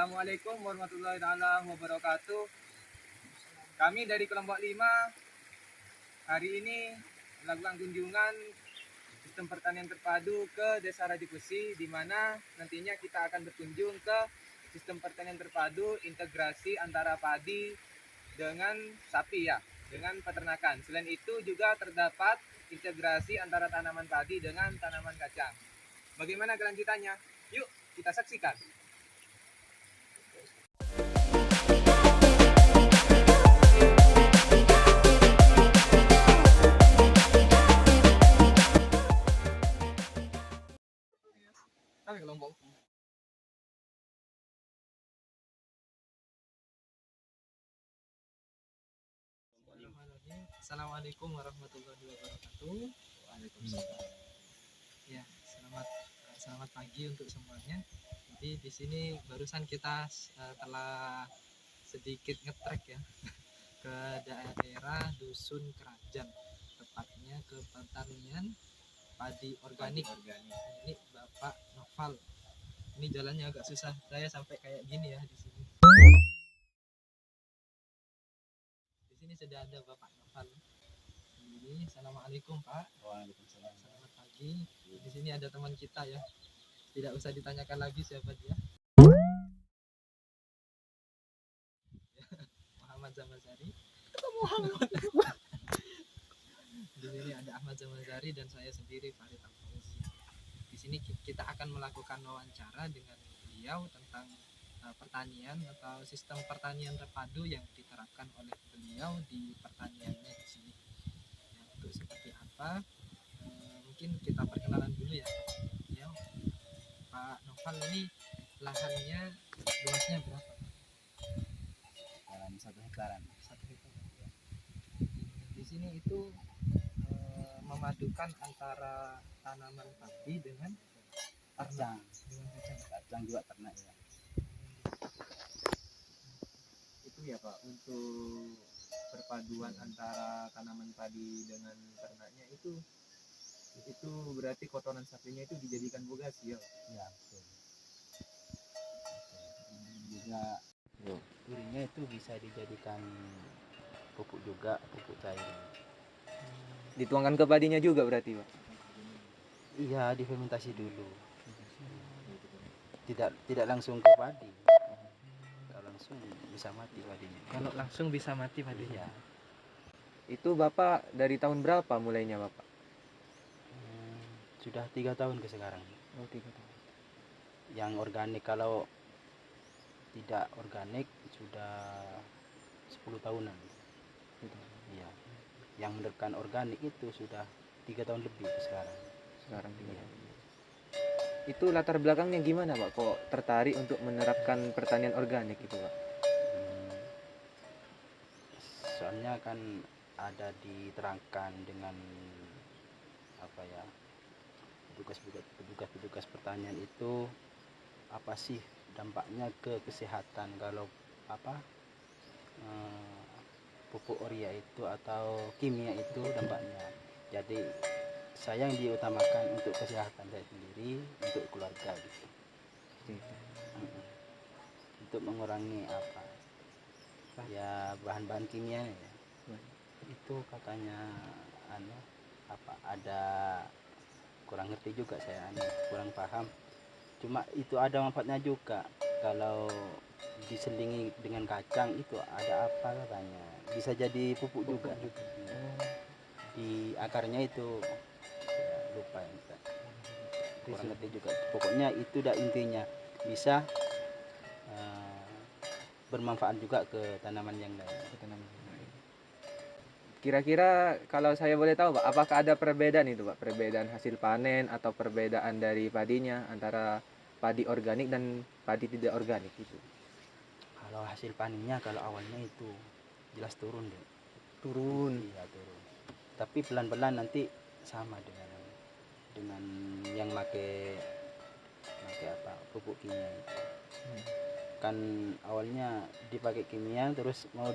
Assalamualaikum warahmatullahi wabarakatuh. Kami dari kelompok 5 hari ini melakukan kunjungan sistem pertanian terpadu ke Desa Rajikusi, di mana nantinya kita akan berkunjung ke sistem pertanian terpadu integrasi antara padi dengan sapi ya, dengan peternakan. Selain itu juga terdapat integrasi antara tanaman padi dengan tanaman kacang. Bagaimana kelanjutannya? Yuk kita saksikan. Assalamualaikum warahmatullahi wabarakatuh. Waalaikumsalam. Ya, selamat pagi untuk semuanya. Jadi di sini barusan kita telah sedikit ngetrek ya ke daerah Dusun Kerajaan, tepatnya ke pertanian padi organik. Ini Bapak Noval. Ini jalannya agak susah, saya sampai kayak gini ya di sini. Di sini sudah ada Bapak Noval. Ini Assalamualaikum Pak. Waalaikumsalam. Selamat pagi. Di sini ada teman kita ya. Tidak usah ditanyakan lagi siapa dia. Muhammad Zamazari. Di sini ada Ahmad Zamazari dan saya sendiri Farid Al-Fauzi. Di sini kita akan melakukan wawancara dengan beliau tentang pertanian atau sistem pertanian terpadu yang diterapkan oleh beliau di pertaniannya di sini. Ya, untuk seperti apa? Mungkin kita perkenalan dulu ya. Ya, Pak Noval, ini lahannya luasnya berapa? Dalam 1 hektaran. 1 hektar. Ya. Di sini itu memadukan antara tanaman padi dengan Kacang. dengan kacang. Kacang juga ternak ya. Itu ya Pak, untuk perpaduan antara tanaman padi dengan ternaknya itu berarti kotoran sapinya itu dijadikan bogasi ya? Ya, betul. Juga durinya itu bisa dijadikan pupuk juga, pupuk cair. Dituangkan ke padinya juga berarti Pak? Iya, difermentasi dulu. Tidak langsung ke padi. Kalau langsung bisa mati padinya. Kalau langsung bisa mati padinya. Iya. Itu Bapak dari tahun berapa mulainya Bapak? Sudah 3 tahun ke sekarang. Oh, 3 tahun. Yang organik, kalau tidak organik sudah 10 tahunan. Iya. Yang menerapkan organik itu sudah 3 tahun lebih sekarang. Iya. Itu latar belakangnya gimana Pak? Kok tertarik untuk menerapkan pertanian organik itu Pak? Soalnya kan ada diterangkan dengan apa ya, petugas pertanian itu apa sih dampaknya ke kesehatan kalau pupuk urea itu atau kimia itu dampaknya. Jadi saya yang diutamakan untuk kesehatan saya sendiri, untuk keluarga gitu. Untuk mengurangi ya bahan-bahan kimia ya. Itu katanya ada, kurang ngerti juga saya, kurang paham. Cuma itu ada manfaatnya juga. Kalau diselingi dengan kacang itu ada apa katanya, bisa jadi pupuk juga. Di akarnya itu ya, lupa ya, kurang ngerti juga. Pokoknya itu dah intinya, bisa bermanfaat juga ke tanaman yang lain. Kira-kira kalau saya boleh tahu Pak, apakah ada perbedaan itu Pak? Perbedaan hasil panen atau perbedaan dari padinya antara padi organik dan padi tidak organik itu? Kalau hasil panennya, kalau awalnya itu jelas turun deh. Iya, turun. Tapi pelan-pelan nanti sama dengan yang make pupuk kimia itu. Kan awalnya dipakai kimia, terus mau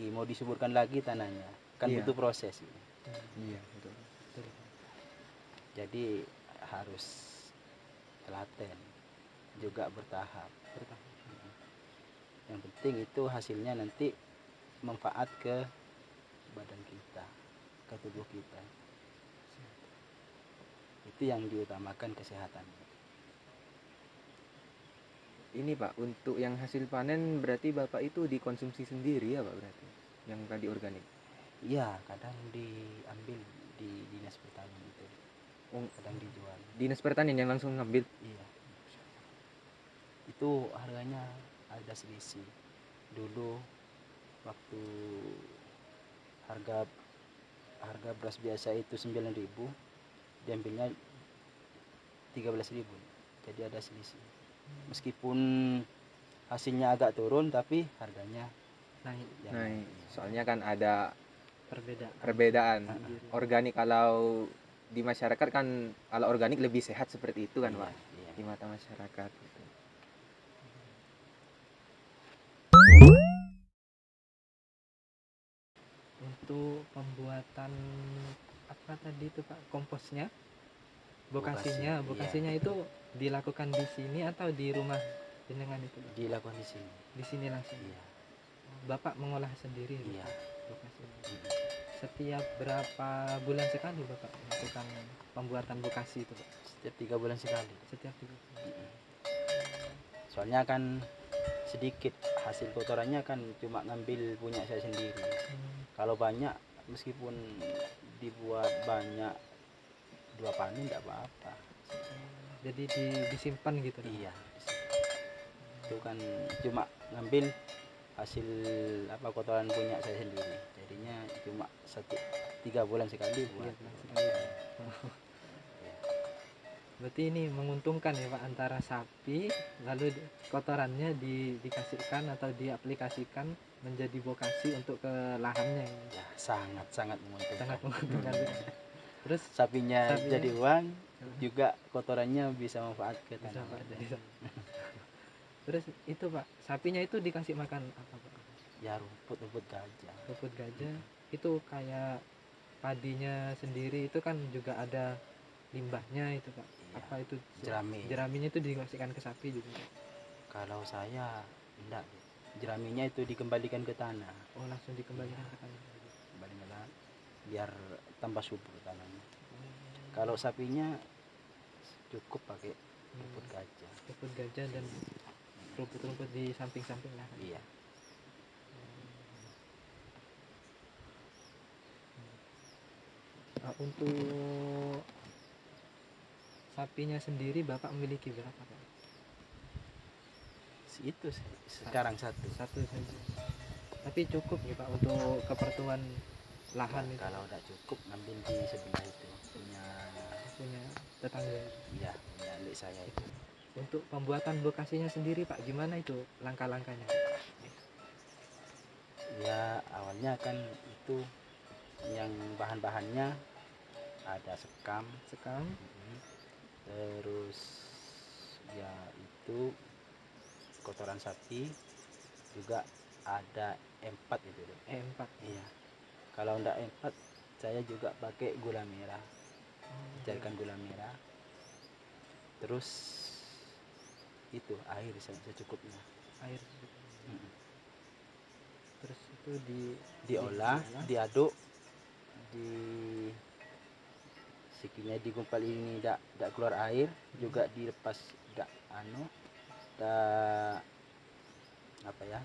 mau disuburkan lagi tanahnya, kan butuh proses. Iya, betul. Jadi harus telaten juga, bertahap. Yang penting itu hasilnya nanti manfaat ke badan kita, ke tubuh kita. Itu yang diutamakan, kesehatan. Ini Pak, untuk yang hasil panen berarti Bapak itu dikonsumsi sendiri ya Pak berarti? Yang tadi organik? Iya, kadang diambil di dinas pertanian itu, Oh, kadang dijual. Dinas Pertanian yang langsung ngambil? Iya, itu harganya ada selisih. Dulu waktu harga harga beras biasa itu 9.000, diambilnya 13.000, jadi ada selisih. Meskipun hasilnya agak turun tapi harganya naik yang Naik. iya. Soalnya kan ada perbedaan. Organik kalau di masyarakat kan, kalau organik lebih sehat seperti itu kan Iya, Pak, iya. di mata masyarakat gitu. Untuk pembuatan apa tadi itu Pak, komposnya, bokasinya Bokasi, iya. itu dilakukan di sini atau di rumah jenengan itu Pak? Dilakukan di sini. Di sini langsung. Iya. Bapak mengolah sendiri itu, Iya. bokasinya. Mm. Setiap berapa bulan sekali Bapak melakukan pembuatan bokasi itu Pak? Setiap 3 bulan sekali. Setiap 3 bulan. Mm. Soalnya kan sedikit, hasil kotorannya kan cuma ngambil punya saya sendiri. Kalau banyak, meskipun dibuat banyak 2 panen tidak apa-apa. Jadi disimpan gitu Pak? Iya, itu kan cuma ngambil hasil apa kotoran punya saya sendiri, jadinya cuma 3 bulan sekali buat. 3 bulan sekali. Berarti ini menguntungkan ya Pak, antara sapi lalu kotorannya dikasihkan atau diaplikasikan menjadi bokasi untuk ke lahannya. Ya, sangat menguntungkan. Sangat menguntungkan. Terus sapinya jadi uang, Hmm. juga kotorannya bisa manfaat ke bisa Pak tanaman. jadi. Terus itu Pak, sapinya itu dikasih makan apa Pak? Ya, rumput gajah. Rumput gajah. Itu kayak padinya sendiri itu kan juga ada limbahnya itu Pak. Iya. Apa itu? Jerami. Itu dikasihkan ke sapi juga Pak? Kalau saya enggak, jeraminya itu dikembalikan ke tanah. Oh, langsung dikembalikan Iya. ke tanah. Kembali ke tanah biar tambah subur tanahnya. Kalau sapinya cukup pakai rumput gajah. Rumput gajah dan rumput-rumput di samping-samping lah. Iya. Nah, untuk sapinya sendiri Bapak memiliki berapa Pak? Itu sekarang satu saja. Tapi cukup nih Pak untuk keperluan lahan ya, itu. kalau udah cukup ngambil di sebelah itu punya tetangga. Iya, punya adik saya itu. Untuk pembuatan bokasinya sendiri Pak, gimana itu langkah-langkahnya? Ya, awalnya kan itu yang bahan-bahannya ada sekam, terus ya itu kotoran sapi, juga ada empat itu. Empat. Iya. Kalau enggak empat, saya juga pakai gula merah. Cairkan gula merah. Terus itu air secukupnya. Terus itu diolah, diaduk, di sikinya digumpal ini tidak keluar air, juga dilepas tidak apa ya,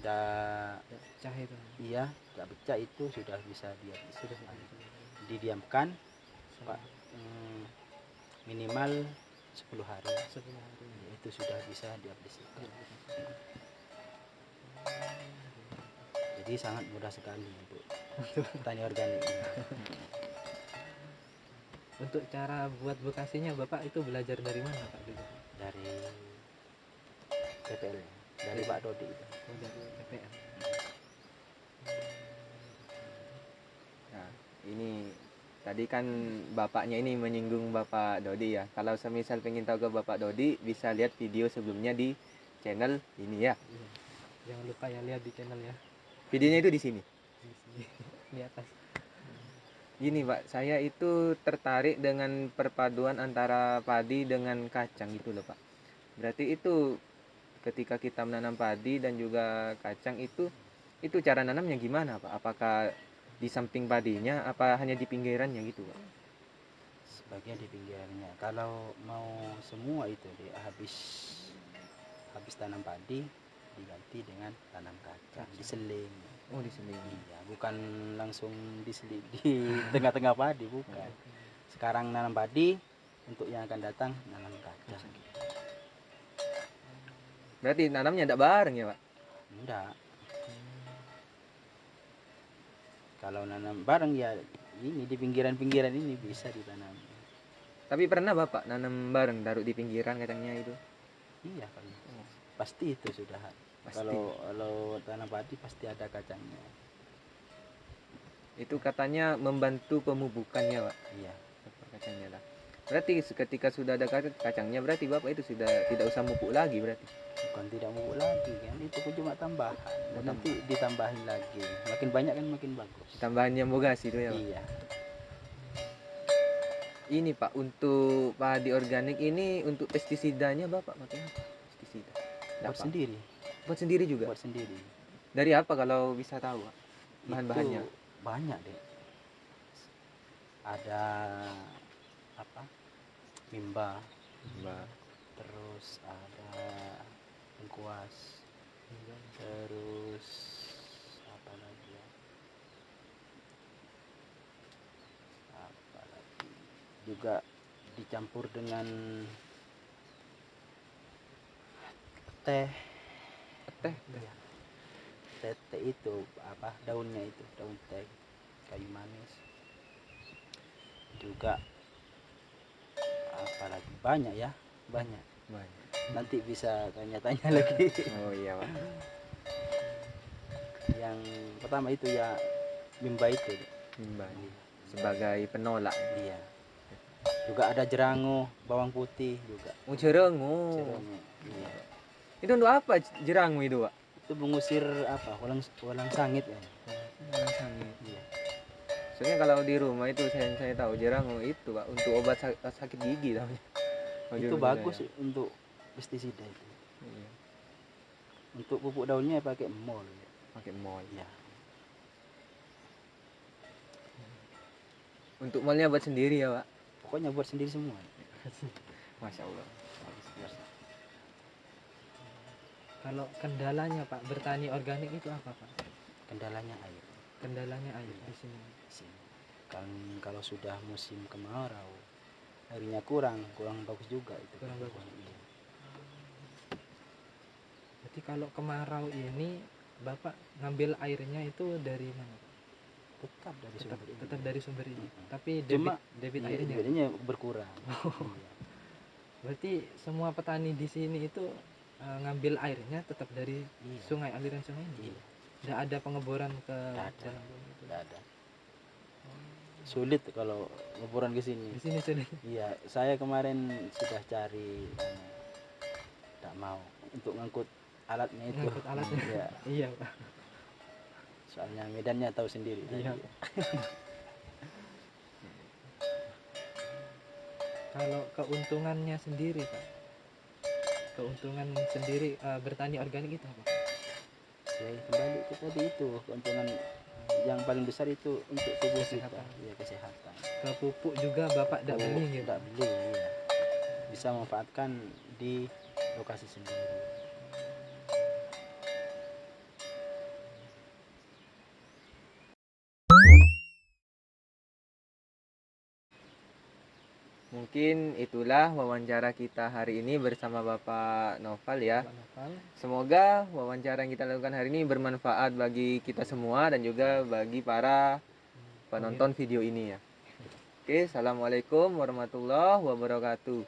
pecah itu. Iya, tidak pecah, itu sudah bisa didiamkan Pak, minimal 10 hari. Ya, itu sudah bisa diaplikasikan. Jadi sangat mudah sekali untuk tani organik ini. Untuk cara buat bokasinya Bapak itu belajar dari mana Pak? Dari PPL, dari Pak Dodi itu. Dari PPL. Nah, ini tadi kan bapaknya ini menyinggung Bapak Dodi ya. Kalau semisal pengen tahu ke Bapak Dodi, bisa lihat video sebelumnya di channel ini ya. Jangan lupa ya, lihat di channel ya. Videonya itu di sini. Di atas. Gini Pak, saya itu tertarik dengan perpaduan antara padi dengan kacang itu loh Pak. Berarti itu ketika kita menanam padi dan juga kacang itu cara nanamnya gimana Pak? Apakah di samping padinya apa hanya di pinggirannya gitu Pak? Sebagian di pinggirannya. Kalau mau semua itu habis tanam padi diganti dengan tanam kacang, diseling. Oh, diseling. Iya, bukan langsung diseling di tengah-tengah padi, bukan. Sekarang nanam padi, untuk yang akan datang nanam kacang. Berarti nanamnya tidak bareng ya Pak? Enggak. Kalau nanam bareng ya ini di pinggiran-pinggiran ini bisa ditanam. Tapi pernah Bapak nanam bareng taruh di pinggiran kacangnya itu? Iya kan. Pasti itu sudah. Pasti. Kalau tanam padi pasti ada kacangnya. Itu katanya membantu pemupukannya Pak. Iya. Kacangnya lah. Berarti ketika sudah ada kacangnya berarti Bapak itu sudah tidak usah mupuk lagi berarti. Bukan tidak mupuk lagi kan, itu pun cuma tambahan. Dan Oh, nanti ditambahin lagi. Makin banyak kan makin bagus. Tambahannya bogasi itu ya Pak. Iya. Ini Pak, untuk padi organik ini untuk pestisidanya Bapak pakai apa? Pestisida. Buat Apa? sendiri. Buat sendiri juga. Buat sendiri. Dari apa kalau bisa tahu Pak? Bahan-bahannya. Itu banyak deh. Ada apa? Mimba. Terus ada lengkuas. Terus apa lagi ya? Apa lagi? Juga dicampur dengan teh. Teh. Iya. Teh itu apa? Daunnya itu, daun teh, kayu manis. Juga apalagi banyak ya, banyak. Nanti bisa tanya-tanya lagi. Oh iya Pak. Yang pertama itu ya mimba itu. Mimba. Sebagai penolak. Iya. Juga ada jerangu, bawang putih juga. Oh, jerangu. Jerangu. Iya. Itu untuk apa jerangu itu Pak? Itu mengusir apa? Walang sangit ya. Walang sangit. Iya. Soalnya kalau di rumah itu saya tahu jerangu itu Pak untuk obat sakit gigi namanya. Itu bagus untuk pestisida itu. Iya. Untuk pupuk daunnya pakai mol. Pakai mol. Ya. Untuk molnya buat sendiri ya Pak. Pokoknya buat sendiri semua. Masya Allah. Kalau kendalanya Pak bertani organik itu apa Pak? Kendalanya air. Kendalanya air di sini. Kan kalau sudah musim kemarau, airnya kurang bagus juga itu. Kurang bagus. Iya. Jadi kalau kemarau ini Bapak ngambil airnya itu dari mana? Tetap dari sumber ini. Tetap dari sumber ini. Tapi Cuma debit iya, airnya. debitnya berkurang. Iya. Berarti semua petani di sini itu ngambil airnya tetap dari Iya. sungai, aliran sungai ini. Iya. Tidak ada pengeboran ke Nggak ada. dalam bumi itu. Nggak ada. Sulit kalau ngeboran ke sini. Di sini sulit. Iya, saya kemarin sudah cari tidak mau untuk ngangkut alatnya itu. Ngangkut alatnya. Iya. Iya Pak. Soalnya medannya tahu sendiri. Iya. Kalau keuntungannya sendiri Pak, keuntungan sendiri bertani organik itu apa? Ya kembali ke tadi itu keuntungan yang paling besar itu untuk tubuh kita, Kesehatan. ya kesehatan. Ke pupuk juga Bapak tidak beli gitu? Tidak beli, ya. Bisa memanfaatkan di lokasi sendiri. Mungkin itulah wawancara kita hari ini bersama Bapak Noval ya. Pak Noval. Semoga wawancara yang kita lakukan hari ini bermanfaat bagi kita semua dan juga bagi para penonton video ini ya. Oke, assalamualaikum warahmatullahi wabarakatuh.